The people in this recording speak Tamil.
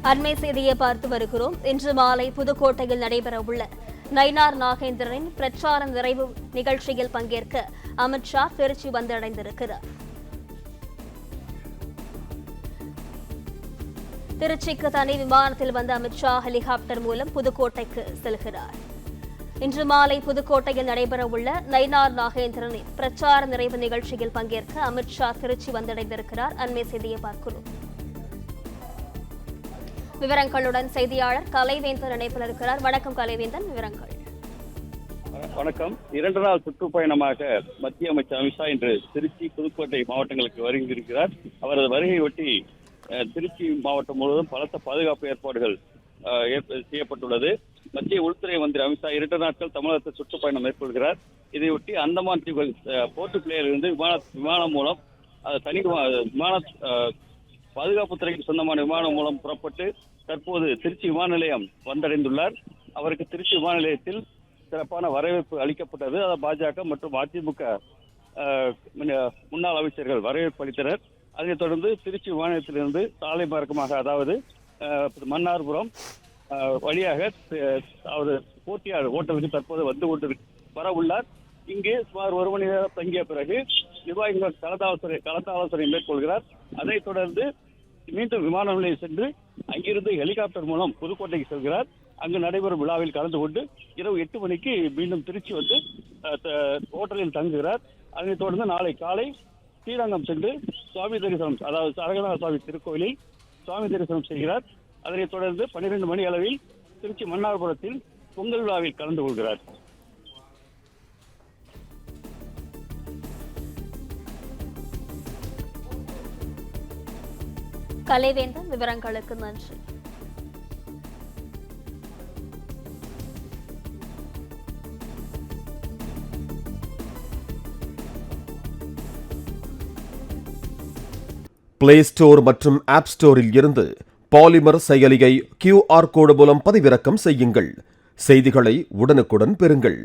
அண்மை செய்தியை பார்த்து வருகிறோம். இன்று மாலை புதுக்கோட்டையில் நடைபெறவுள்ள நயினார் நாகேந்திரனின் பிரச்சார நிறைவு நிகழ்ச்சியில் பங்கேற்க அமித்ஷா திருச்சி வந்தடைந்திருக்கிறார். திருச்சிக்கு தனி விமானத்தில் வந்த அமித்ஷா ஹெலிகாப்டர் மூலம் புதுக்கோட்டைக்கு செல்கிறார். இன்று மாலை புதுக்கோட்டையில் நடைபெறவுள்ள நயினார் நாகேந்திரனின் பிரச்சார நிறைவு நிகழ்ச்சியில் பங்கேற்க அமித்ஷா திருச்சி வந்தடைந்திருக்கிறார். அண்மை செய்தியை பார்க்கிறோம். விவரங்களுடன் செய்தியாளர் கலைவேந்தன் இணைப்பில் இருக்கிறார். வணக்கம் கலைவேந்தன், விவரங்கள். வணக்கம். 2 நாள் சுற்றுப்பயணமாக மத்திய அமைச்சர் அமித்ஷா இன்று திருச்சி, புதுக்கோட்டை மாவட்டங்களுக்கு வருகிறார். அவரது வருகையொட்டி திருச்சி மாவட்டம் முழுவதும் பலத்த பாதுகாப்பு ஏற்பாடுகள் செய்யப்பட்டுள்ளது. மத்திய உள்துறை மந்திரி அமித்ஷா 2 நாட்கள் தமிழகத்தில் சுற்றுப்பயணம் மேற்கொள்கிறார். இதையொட்டி அந்தமான் தீவுகள் போர்ட் பிளேயர் இருந்து விமானம் மூலம் தனி விமான பாதுகாப்புத்துறைக்கு சொந்தமான விமானம் மூலம் புறப்பட்டு தற்போது திருச்சி விமான நிலையம் வந்தடைந்துள்ளார். அவருக்கு திருச்சி விமான நிலையத்தில் சிறப்பான வரவேற்பு அளிக்கப்பட்டது. பாஜக மற்றும் அதிமுக முன்னாள் அமைச்சர்கள் வரவேற்பு அளித்தனர். அதனைத் தொடர்ந்து திருச்சி விமான நிலையத்திலிருந்து சாலை மார்க்கமாக, அதாவது மன்னார்புரம் வழியாக போட்டியாளர் ஓட்டலுக்கு தற்போது வர உள்ளார். இங்கே சுமார் 1 மணி நேரம் தங்கிய பிறகு நிர்வாகிகள் களத்தாலோசனை மேற்கொள்கிறார். அதைத் தொடர்ந்து மீண்டும் விமான நிலையம் சென்று அங்கிருந்து ஹெலிகாப்டர் மூலம் புதுக்கோட்டைக்கு செல்கிறார். அங்கு நடைபெறும் விழாவில் கலந்து கொண்டு இரவு 8 மணிக்கு மீண்டும் திருச்சி வந்து ஹோட்டலில் தங்குகிறார். அதனைத் தொடர்ந்து நாளை காலை ஸ்ரீரங்கம் சென்று சுவாமி தரிசனம், அதாவது அரங்கநாத சுவாமி திருக்கோயிலில் சுவாமி தரிசனம் செய்கிறார். அதனைத் தொடர்ந்து 12 மணி அளவில் திருச்சி மன்னார்புரத்தில் பொங்கல் விழாவில் கலந்து கொள்கிறார். கலைவேந்தன், விவரங்களுக்கு நன்றி. பிளே ஸ்டோர் மற்றும் ஆப் ஸ்டோரில் இருந்து பாலிமர் செயலியை QR கோடு மூலம் பதிவிறக்கம் செய்யுங்கள். செய்திகளை உடனுக்குடன் பெறுங்கள்.